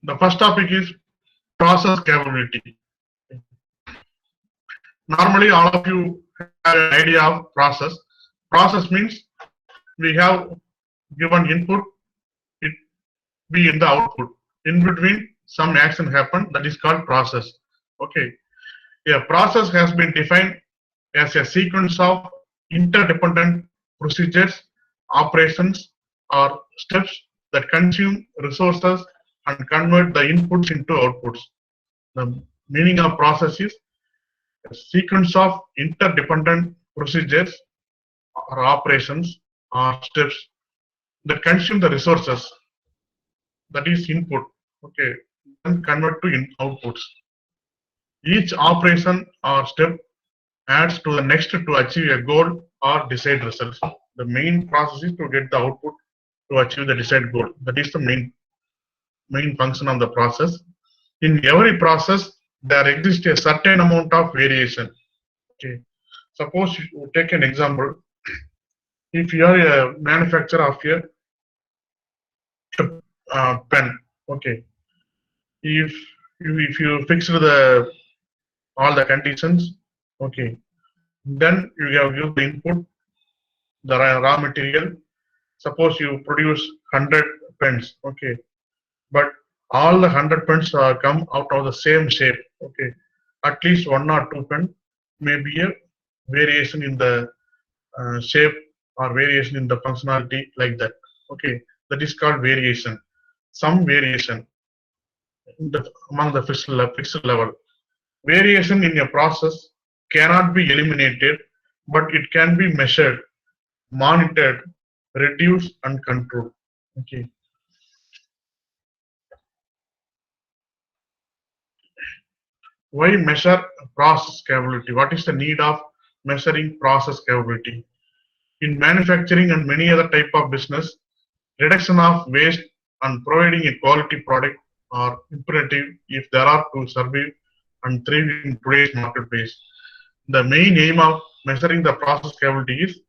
The first topic is process capability. Normally, all of you have an idea of process. Process means we have given input, it be in the output. In between, some action happen, that is called process. Okay. A process has been defined as a sequence of interdependent procedures, operations, or steps that consume resources and convert the inputs into outputs. The meaning of process is a sequence of interdependent procedures or operations or steps that consume the resources, that is input, okay, then convert to outputs. Each operation or step adds to the next to achieve a goal or desired results. The main process is to get the output to achieve the desired goal. That is the main function of the process. In every process, there exists a certain amount of variation. Okay. Suppose you take an example. If you are a manufacturer of a pen, okay. If you fix all the conditions, okay, then you have used the input, the raw material. Suppose you produce 100 pens, okay, but all the 100 pens come out of the same shape, okay. At least one or two pen may be a variation in the shape or variation in the functionality like that, okay. That is called variation. Some variation among the fixed level. Variation in a process cannot be eliminated, but it can be measured, monitored, reduced, and controlled. Okay. Why measure process capability? What is the need of measuring process capability? In manufacturing and many other type of business, reduction of waste and providing a quality product are imperative if there are to survive and thrive in today's marketplace. The main aim of measuring the process capability is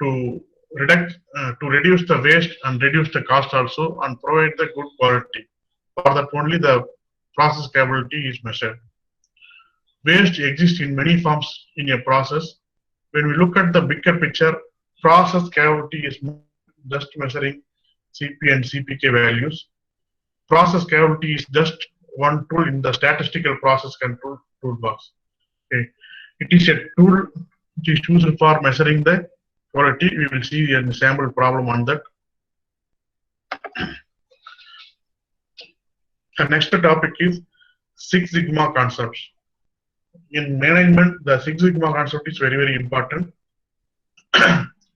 to reduce the waste and reduce the cost also and provide the good quality. For that only the process capability is measured. Waste exists in many forms in a process. When we look at the bigger picture, process capability is just measuring CP and CPK values. Process capability is just one tool in the statistical process control toolbox. Okay. It is a tool which is used for measuring the quality. We will see a sample problem on that. The next topic is Six Sigma concepts. In management, the Six Sigma concept is very, very important.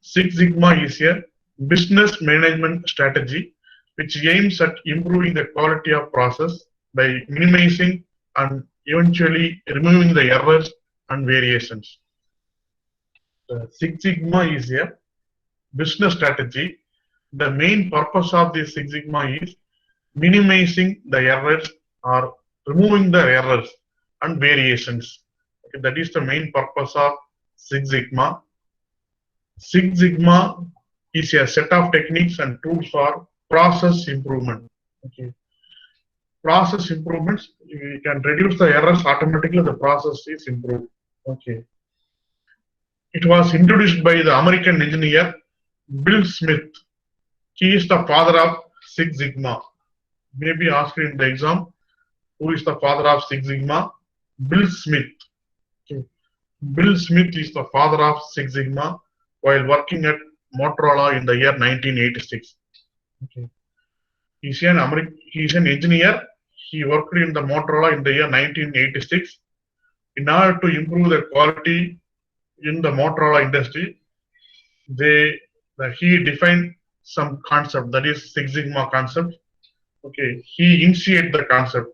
Six Sigma is a business management strategy which aims at improving the quality of process by minimizing and eventually removing the errors and variations. The Six Sigma is a business strategy. The main purpose of this Six Sigma is minimizing the errors or removing the errors and variations. Okay, that is the main purpose of Six Sigma. Six Sigma is a set of techniques and tools for process improvement. Okay. Process improvements, we can reduce the errors automatically, the process is improved. Okay. It was introduced by the American engineer Bill Smith. He is the father of Six Sigma. Maybe asked in the exam, who is the father of Six Sigma? Bill Smith. Okay. Bill Smith is the father of Six Sigma while working at Motorola in the year 1986. Okay. He is an engineer. He worked in the Motorola in the year 1986. In order to improve the quality in the Motorola industry, he defined some concept, that is Six Sigma concept. Okay, he initiated the concept.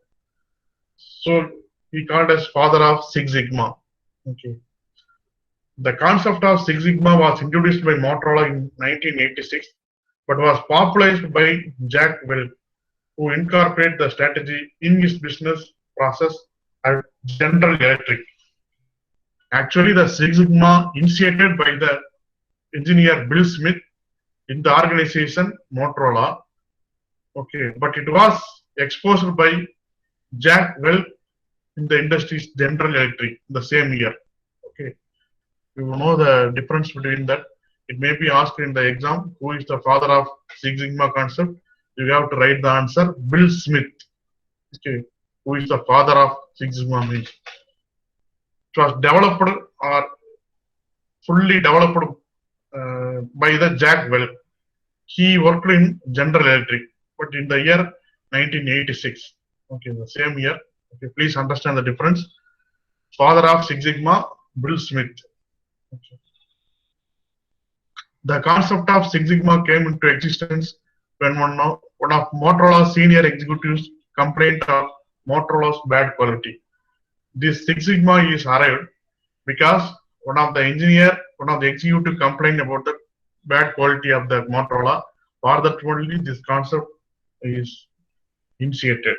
So he called as father of Six Sigma. Okay. The concept of Six Sigma was introduced by Motorola in 1986, but was popularized by Jack Welch, who incorporated the strategy in his business process at General Electric. Actually, the Six Sigma initiated by the engineer Bill Smith in the organization Motorola. Okay, but it was exposed by Jack Welch in the industry's General Electric the same year. Okay, you know the difference between that. It may be asked in the exam, who is the father of Six Sigma concept? You have to write the answer, Bill Smith. Okay, who is the father of Six Sigma means. It was developed or fully developed by the Jack Welch. He worked in General Electric, but in the year 1986. Okay, the same year. Okay, please understand the difference. Father of Six Sigma, Bill Smith. Okay. The concept of Six Sigma came into existence when one of Motorola's senior executives complained of Motorola's bad quality. This Six Sigma is arrived because one of the executive complained about the bad quality of the Motorola. For that only this concept is initiated.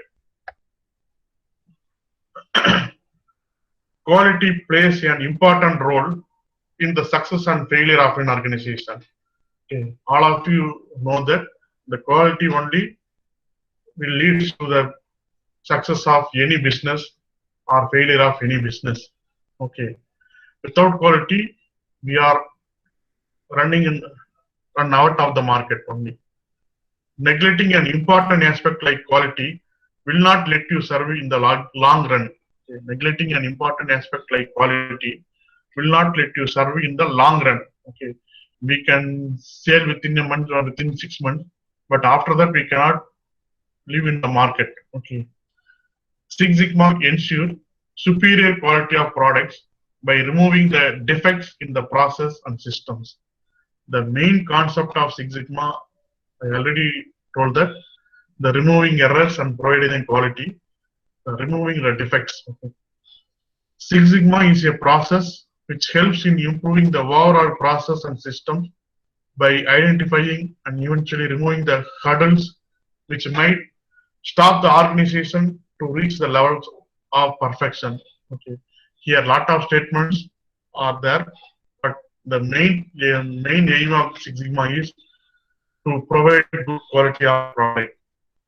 Quality plays an important role in the success and failure of an organization. Okay. All of you know that the quality only will lead to the success of any business or failure of any business. Okay. Without quality, we are run out of the market only. Neglecting an important aspect like quality will not let you survive in the long run. Okay. Neglecting an important aspect like quality will not let you survive in the long run. Okay, we can sell within a month or within 6 months, but after that we cannot live in the market. Okay, Six Sigma ensure superior quality of products by removing the defects in the process and systems. The main concept of Six Sigma, I already told that, the removing errors and providing quality, removing the defects. Okay. Six Sigma is a process which helps in improving the overall process and systems by identifying and eventually removing the hurdles which might stop the organization to reach the levels of perfection. Okay. Here a lot of statements are there, but the main aim of Six Sigma is to provide good quality of product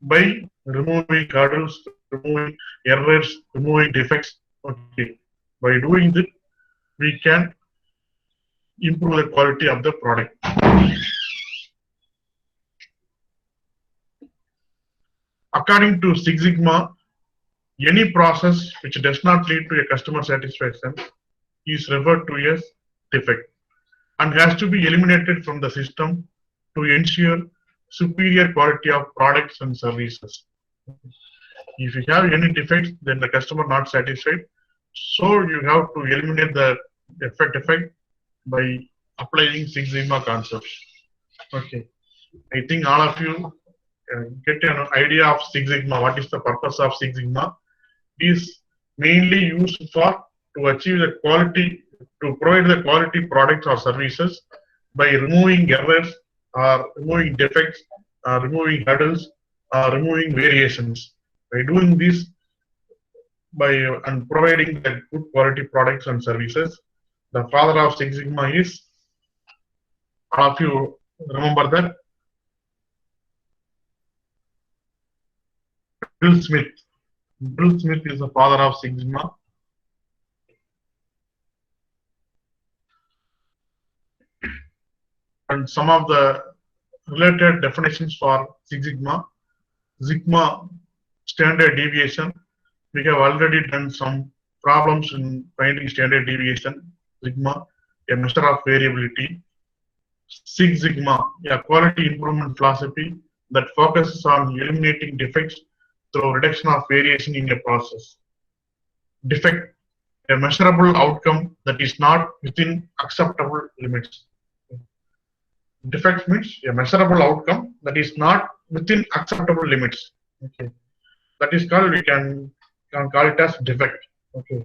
by removing hurdles, removing errors, removing defects. Okay. By doing this, we can improve the quality of the product. According to Six Sigma, any process which does not lead to a customer satisfaction is referred to as defect and has to be eliminated from the system to ensure superior quality of products and services. If you have any defects, then the customer not satisfied. So you have to eliminate the defect by applying Six Sigma concepts. Okay, I think all of you get an idea of Six Sigma. What is the purpose of Six Sigma? It is mainly used for to achieve the quality, to provide the quality products or services by removing errors or removing defects or removing hurdles or removing variations. By doing this, and providing the good quality products and services, the father of Six Sigma is, all of you remember that, Bill Smith. Bill Smith is the father of Six Sigma. And some of the related definitions for Six Sigma. Sigma standard deviation. We have already done some problems in finding standard deviation. Sigma, a measure of variability. Six Sigma, a quality improvement philosophy that focuses on eliminating defects through reduction of variation in a process. Defect, a measurable outcome that is not within acceptable limits. Defect means a measurable outcome that is not within acceptable limits. Okay, that is called, we can call it as defect. Okay.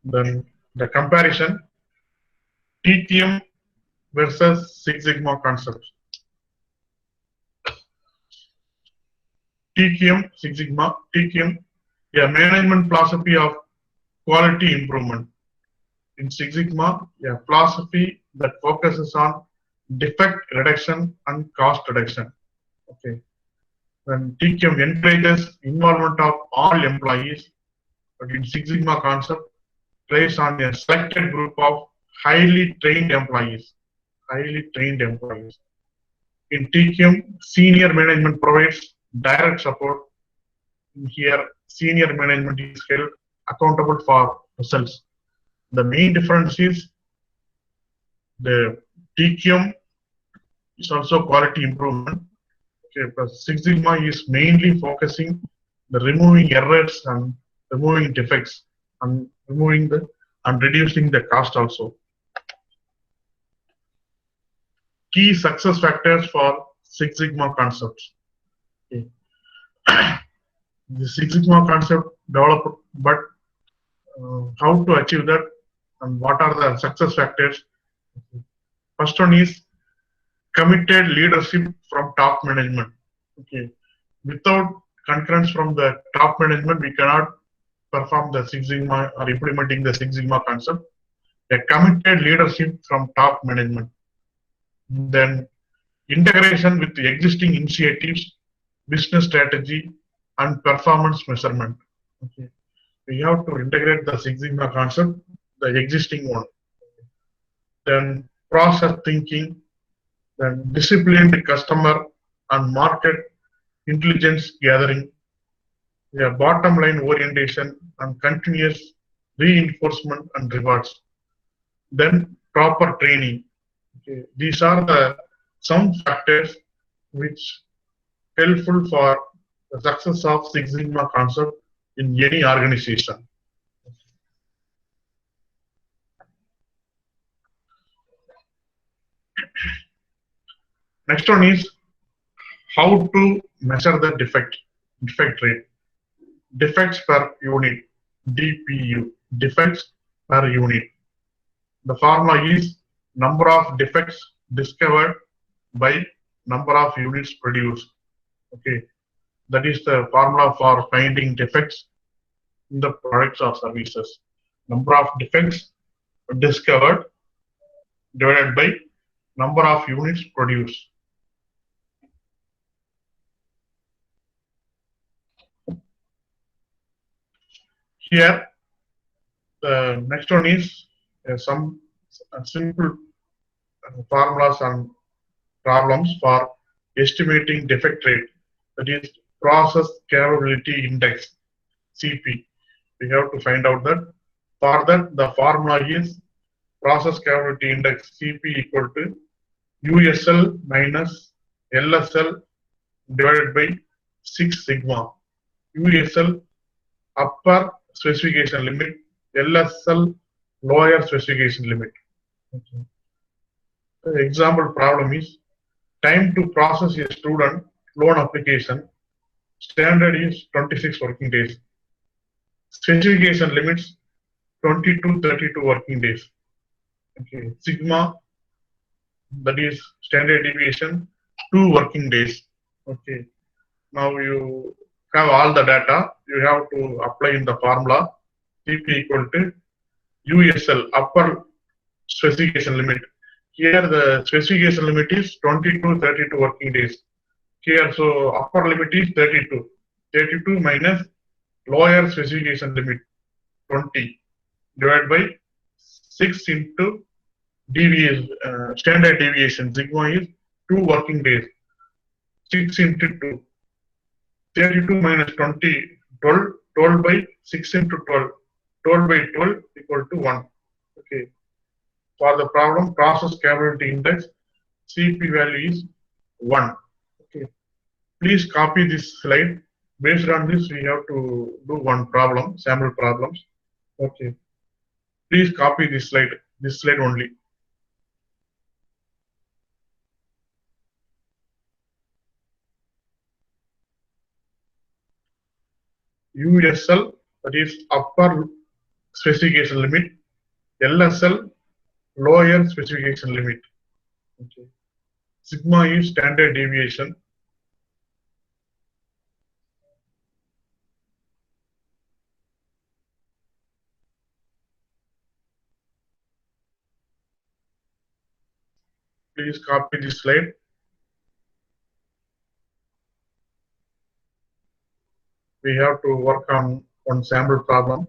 Then the comparison, TQM versus Six Sigma concepts. TQM, Six Sigma, TQM, a management philosophy of quality improvement. In Six Sigma, a philosophy that focuses on defect reduction and cost reduction. Okay. When TQM encourages involvement of all employees, but in Six Sigma concept plays on a selected group of highly trained employees. Highly trained employees. In TQM, senior management provides direct support. Here, senior management is held accountable for results. The main difference is the TQM is also quality improvement. Okay, but Six Sigma is mainly focusing the removing errors and removing defects and removing the and reducing the cost also. Key success factors for Six Sigma concepts. Okay. The Six Sigma concept developed, but how to achieve that and what are the success factors? First one is committed leadership from top management. Okay, without concurrence from the top management, we cannot perform the Six Sigma or implementing the Six Sigma concept. A committed leadership from top management. Then integration with the existing initiatives, business strategy, and performance measurement. Okay, we have to integrate the Six Sigma concept, the existing one. Then process thinking, then disciplined customer and market intelligence gathering, a bottom line orientation and continuous reinforcement and rewards. Then proper training. Okay. These are the some factors which helpful for the success of Six Sigma concept in any organization. Next one is how to measure the defect rate. Defects per unit, DPU, defects per unit. The formula is number of defects discovered by number of units produced. Okay, that is the formula for finding defects in the products or services. Number of defects discovered divided by number of units produced. Here, the next one is some simple formulas and problems for estimating defect rate. That is process capability index, CP. We have to find out that. For that, the formula is process capability index CP equal to USL minus LSL divided by 6 sigma. USL upper specification limit, LSL lower specification limit. Okay. The example problem is time to process a student loan application. Standard is 26 working days. Specification limits 20 to 32 working days. Okay. Sigma, that is standard deviation, 2 working days. Okay. Now you have all the data. You have to apply in the formula. CP equal to USL, upper specification limit. Here the specification limit is 20 to 32 working days. Here, so upper limit is 32. 32 minus lower specification limit 20 divided by 6 into deviation, standard deviation. Sigma is 2 working days. 6 into 2. 32 minus 20, 12. 12 by 6 into 12. 12 by 12 equal to 1. Okay. For the problem, process capability index, CP value is 1. Okay. Please copy this slide. Based on this, we have to do one problem, sample problems. Okay. Please copy this slide only. USL, that is upper specification limit, LSL, lower specification limit. Okay. Sigma is standard deviation. Please copy this slide. We have to work on one sample problem.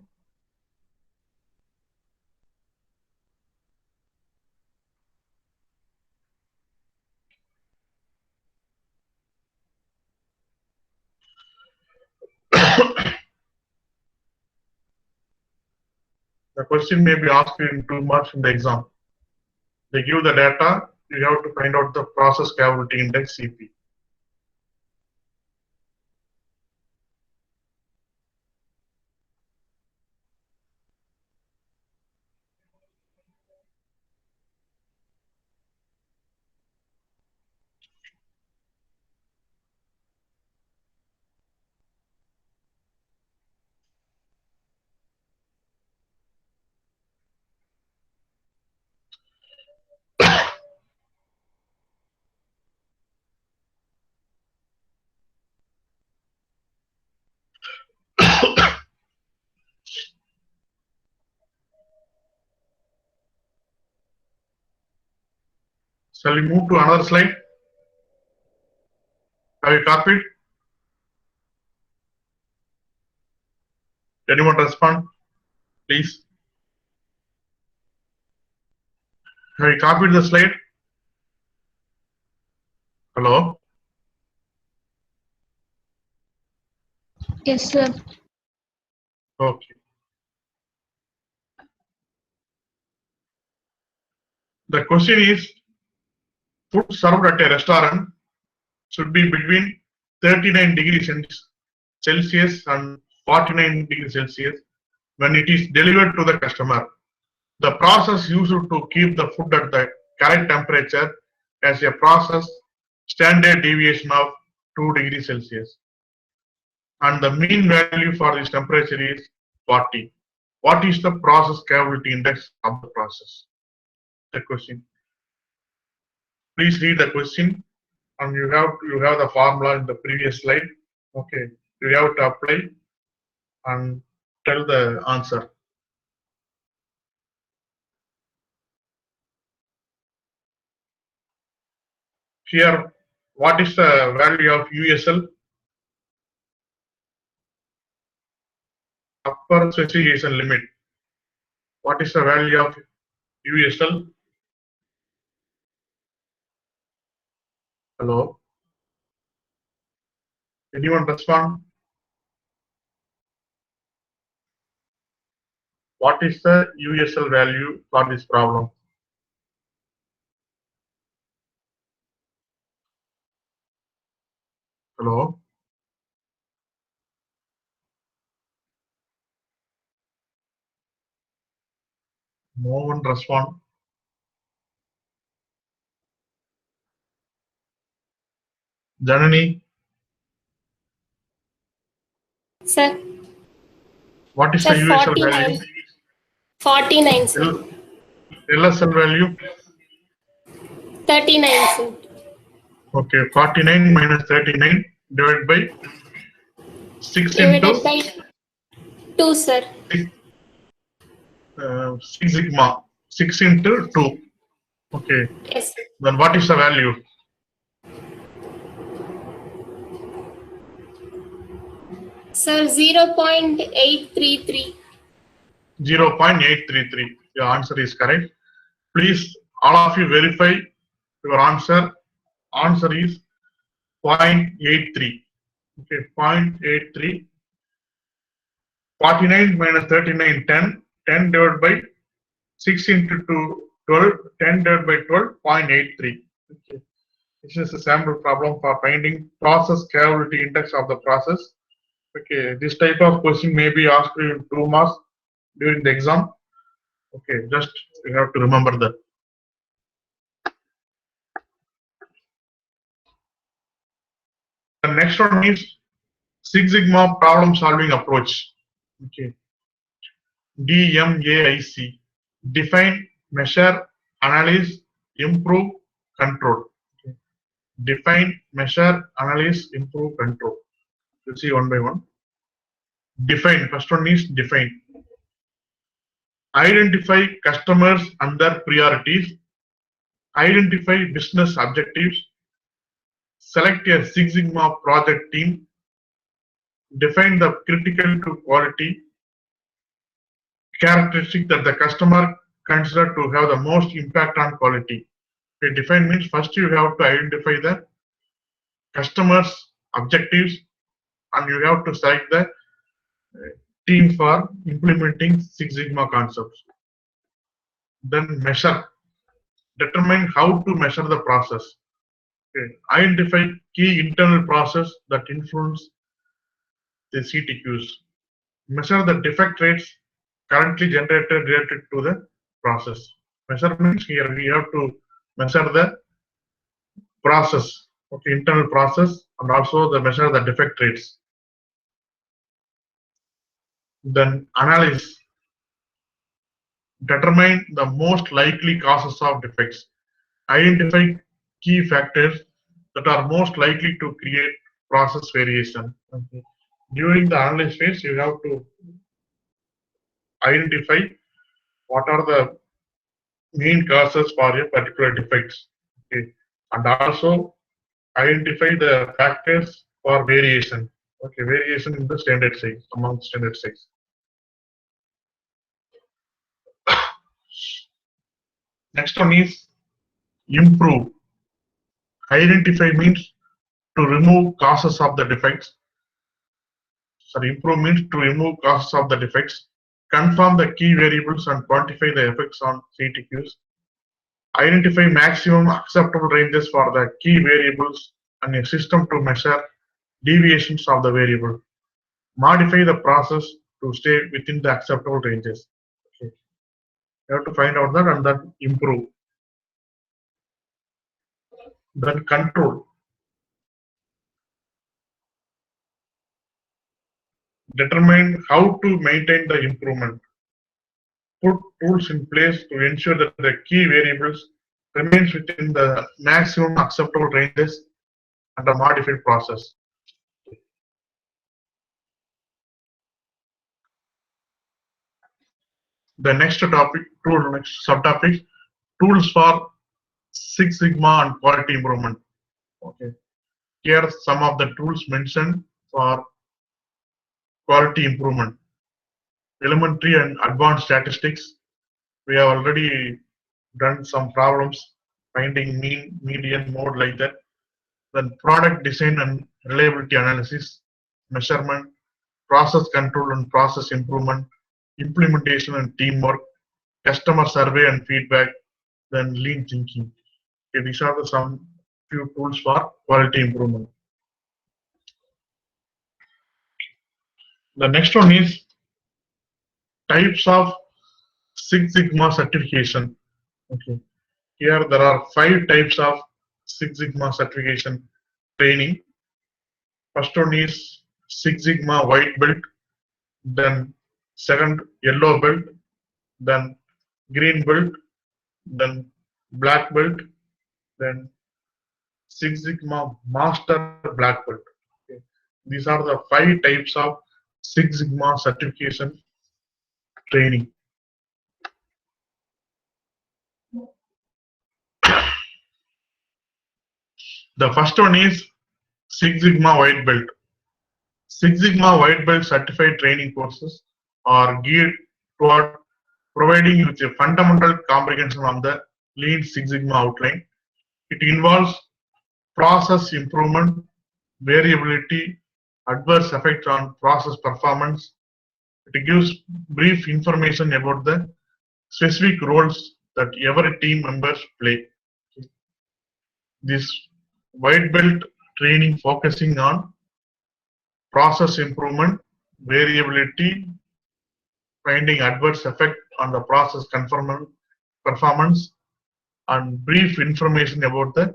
The question may be asked in 2 marks in the exam. They give the data, you have to find out the process capability index CP. Shall we move to another slide? Have you copied? Anyone respond? Please. Have you copied the slide? Hello? Yes, sir. Okay. The question is, food served at a restaurant should be between 39 degrees Celsius and 49 degrees Celsius when it is delivered to the customer. The process used to keep the food at the correct temperature as a process standard deviation of 2 degrees Celsius. And the mean value for this temperature is 40. What is the process capability index of the process? The question. Please read the question, and you have the formula in the previous slide. Okay, you have to apply and tell the answer. Here, what is the value of USL? Upper specification limit. What is the value of USL? Hello? Anyone respond? What is the USL value for this problem? Hello? No one respond. Janani, Sir. what is Sir, the USL 49. value? 49, sir. LSL value? 39, sir. Okay, 49 minus 39 divided by 6 Divided into by 2, sir. 6 sigma. 6 into 2. Okay. Yes. Then what is the value? Sir, 0.833. 0.833. Your answer is correct. Please, all of you verify your answer. Answer is 0.83. Okay, 0.83. 49 minus 39, 10. 10 divided by 6 into 2, 12. 10 divided by 12, 0.83. Okay. This is a sample problem for finding process capability index of the process. Okay, this type of question may be asked in 2 marks during the exam. Okay, just you have to remember that. The next one is Six Sigma problem solving approach. Okay, DMAIC. Define, measure, analyze, improve, control. Okay. Define, measure, analyze, improve, control. You see one by one. Define. First one is define. Identify customers and their priorities. identify business objectives, select a Six Sigma project team, define the critical to quality characteristic that the customer consider to have the most impact on quality. Okay, define means first you have to identify the customers' objectives and you have to select the team for implementing Six Sigma concepts. Then measure. Determine how to measure the process. Okay. Identify key internal process that influence the CTQs. Measure the defect rates currently generated related to the process. Measure means here we have to measure the process, okay, internal process, and also the measure the defect rates. Then analyze. Determine the most likely causes of defects. Identify key factors that are most likely to create process variation. Okay. During the analysis phase, you have to identify what are the main causes for a particular defects. Okay. And also identify the factors for variation. Okay, variation in the standard size, among standard size. Next one is improve. Identify means to remove causes of the defects. Sorry, improve means to remove causes of the defects. Confirm the key variables and quantify the effects on CTQs. Identify maximum acceptable ranges for the key variables and a system to measure deviations of the variable. Modify the process to stay within the acceptable ranges. Okay. You have to find out that and then improve. Then control. Determine how to maintain the improvement. Put tools in place to ensure that the key variables remains within the maximum acceptable ranges and a modified process. The next topic, next subtopic, tools for Six Sigma and quality improvement. Okay. Here are some of the tools mentioned for quality improvement. Elementary and advanced statistics. We have already done some problems finding mean, median, mode like that. Then product design and reliability analysis, measurement, process control and process improvement, implementation and teamwork, customer survey and feedback, then lean thinking. Okay, these are the some few tools for quality improvement. The next one is types of Six Sigma certification. Okay. Here there are 5 types of Six Sigma certification training. First one is Six Sigma white belt, then second yellow belt, then green belt, then black belt, then Six Sigma master black belt. Okay. These are the 5 types of Six Sigma certification training. The first one is Six Sigma white belt. Six Sigma white belt certified training courses are geared toward providing you with a fundamental comprehension on the Lean Six Sigma outline. It involves process improvement, variability, adverse effects on process performance. It gives brief information about the specific roles that every team members play. This white belt training focusing on process improvement, variability, finding adverse effect on the process performance, and brief information about the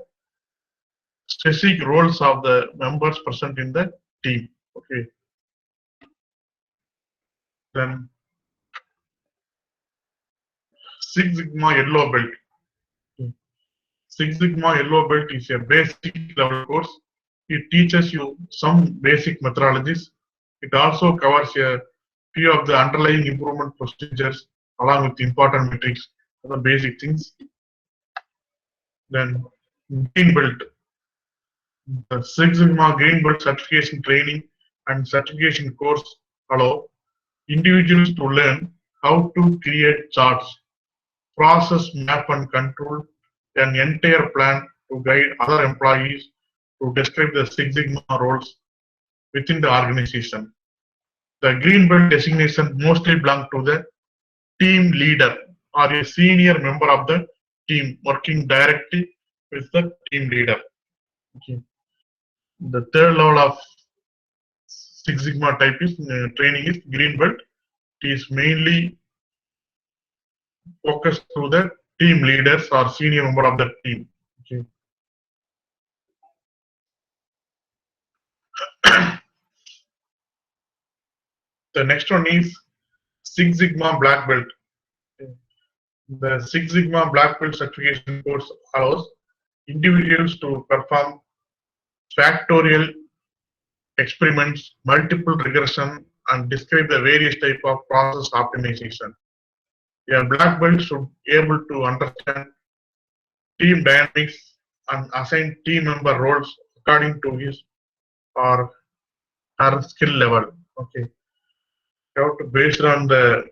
specific roles of the members present in the team. Okay. Then Six Sigma yellow belt. Six Sigma yellow belt is a basic level course. It teaches you some basic methodologies. It also covers a few of the underlying improvement procedures along with important metrics, the basic things. Then green belt. The Six Sigma green belt certification training and certification course allow individuals to learn how to create charts, process, map, and control an entire plan to guide other employees to describe the Six Sigma roles within the organization. The green belt designation mostly belong to the team leader or a senior member of the team working directly with the team leader. Okay. The third level of Six Sigma type is training is green belt. It is mainly focused to the team leaders or senior member of the team. Okay. The next one is Six Sigma black belt. The Six Sigma black belt certification course allows individuals to perform factorial experiments, multiple regression, and describe the various type of process optimization. A black belt should be able to understand team dynamics and assign team member roles according to his or her skill level. Okay, you have to based on the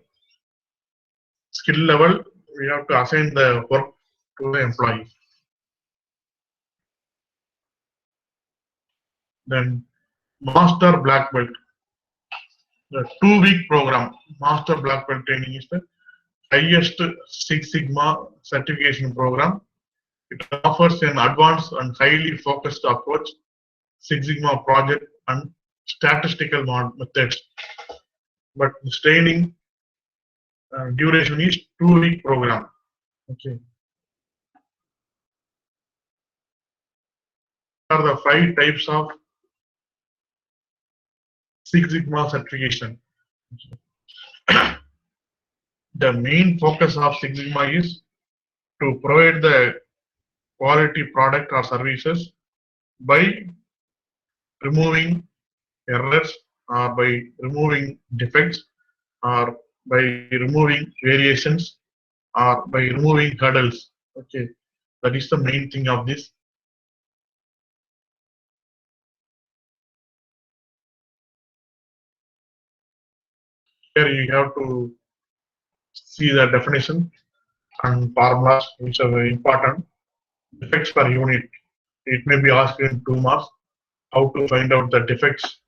skill level, we have to assign the work to the employee. Then master black belt. The 2-week program, master black belt training is the highest Six Sigma certification program. It offers an advanced and highly focused approach, Six Sigma project and statistical methods. But the training duration is 2-week program. Okay. Are the 5 types of Six Sigma certification. The main focus of Six Sigma is to provide the quality product or services by removing errors or by removing defects or by removing variations or by removing hurdles. Okay, that is the main thing of this. Here you have to see the definition and formulas which are very important. Defects per unit. It may be asked in 2 marks. How to find out the defects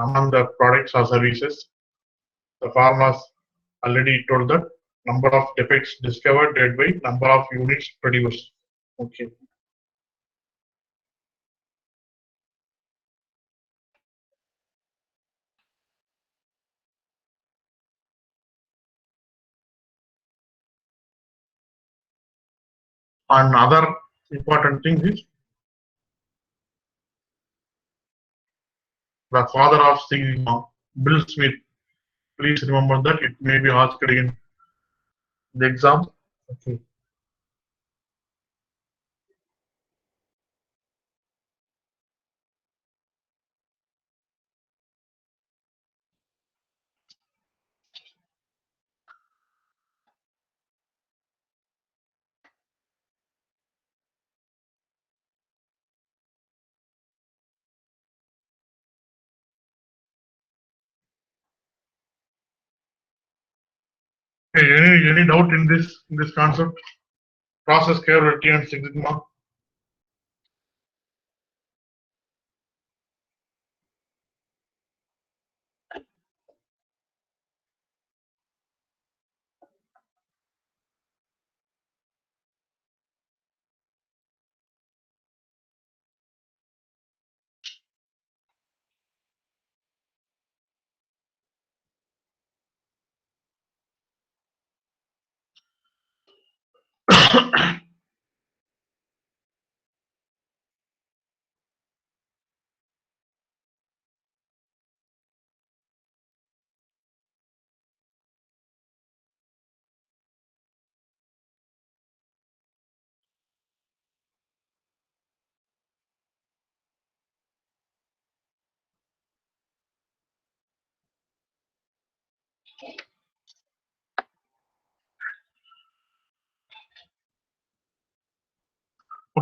among the products or services. The formulas already told that number of defects discovered divided by number of units produced. Okay. Another important thing is the father of Six Sigma, Bill Smith. Please remember that it may be asked in the exam. Okay. Hey, any doubt in this concept? Process capability and Six Sigma.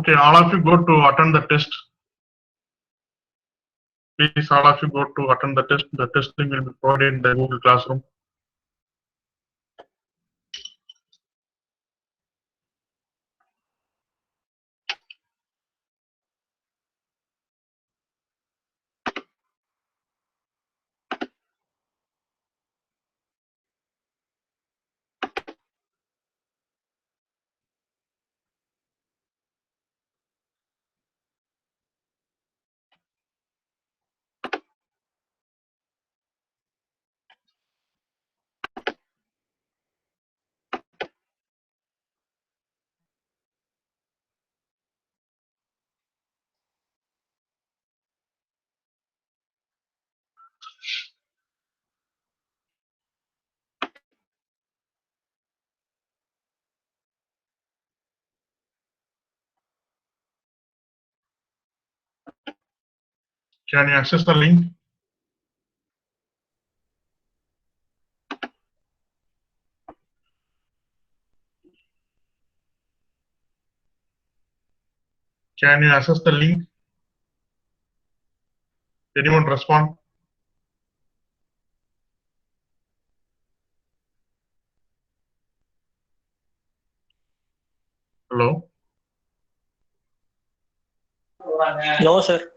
Okay, all of you go to attend the test. Please, all of you go to attend the test. The test link will be provided in the Google Classroom. Can you access the link? Can you access the link? Anyone respond? Hello? No, sir.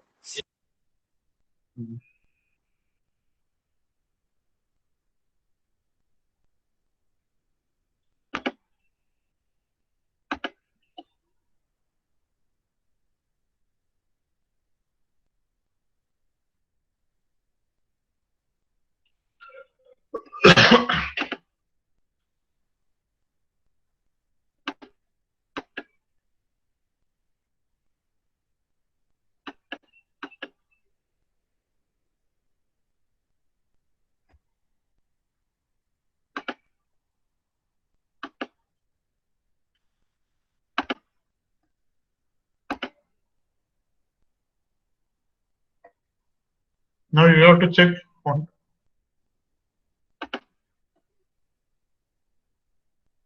Now you have to check on.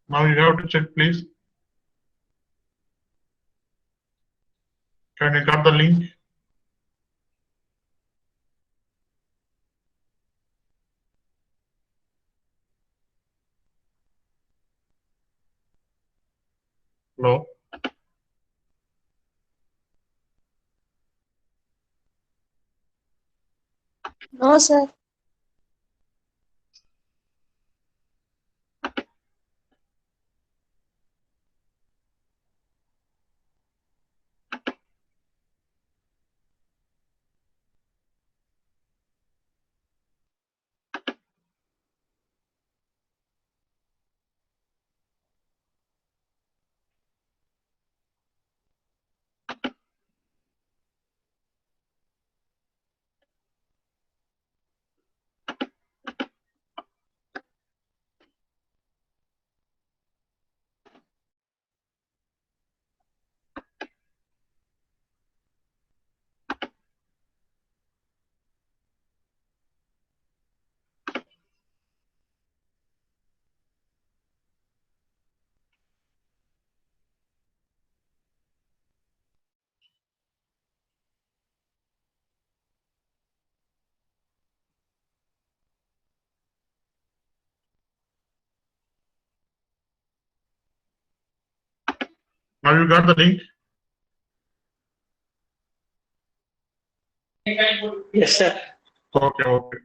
Now you have to check, please. Can you got the link? Hello? No, sir. Now you got the link? Yes, sir. Okay, okay.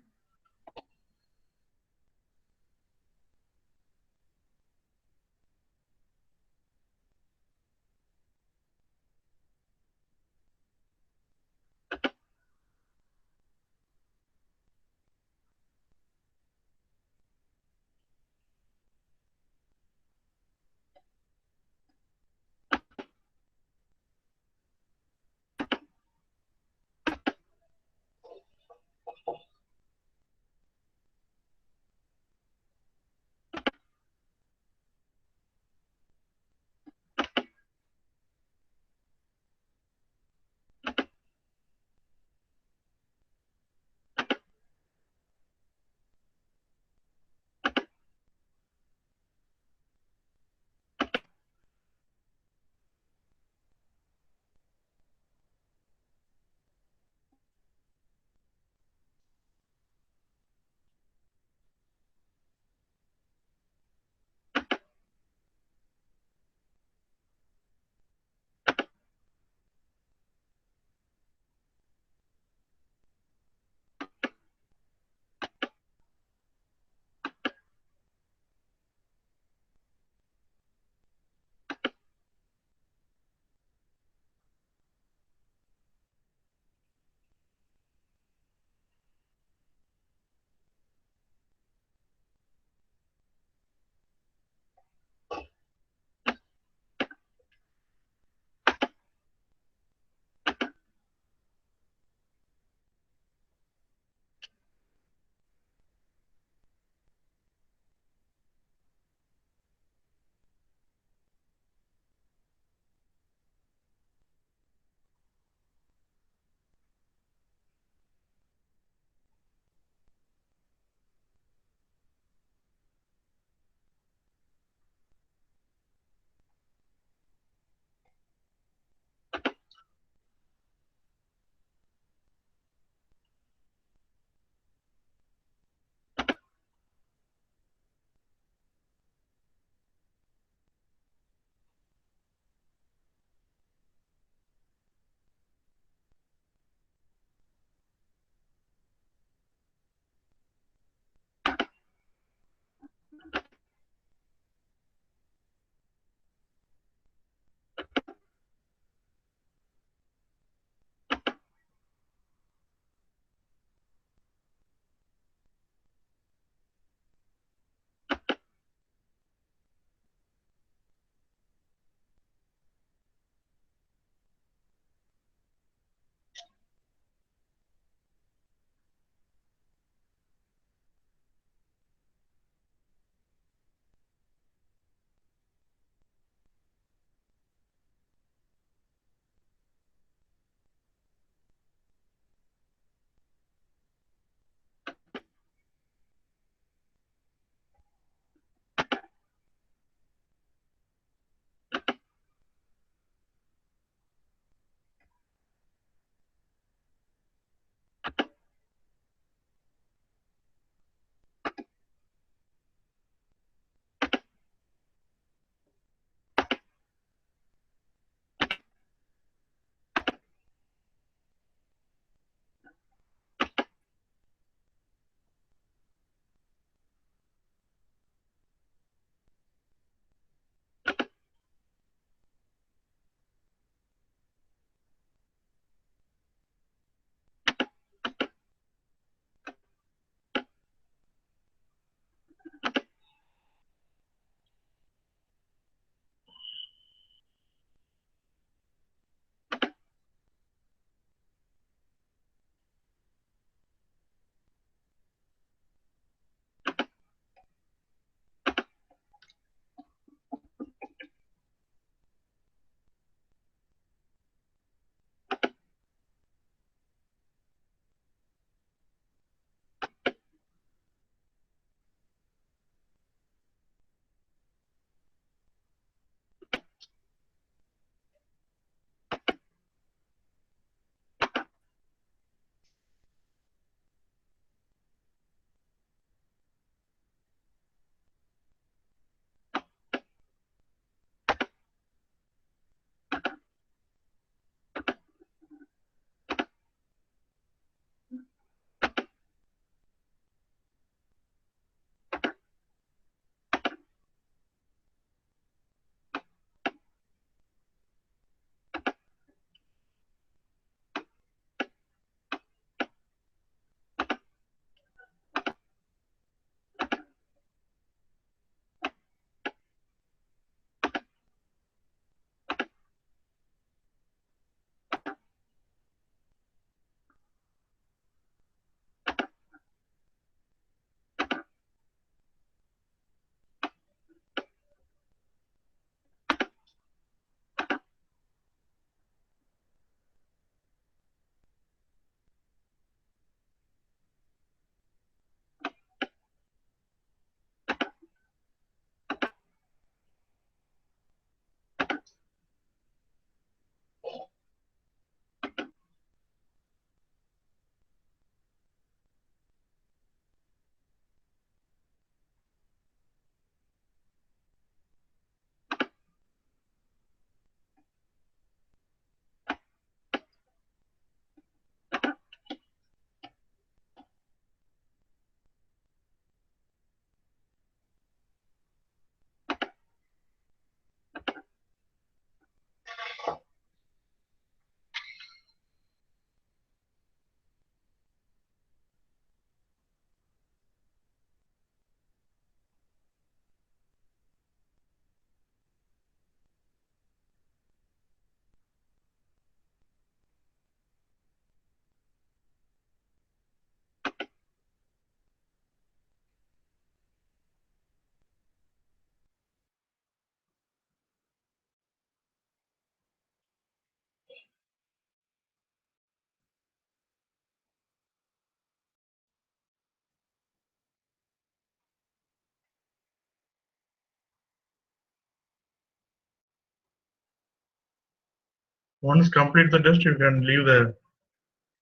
Once complete the test, you can leave the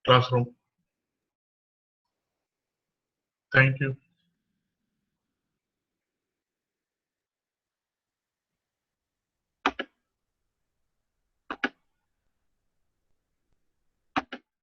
classroom. Thank you.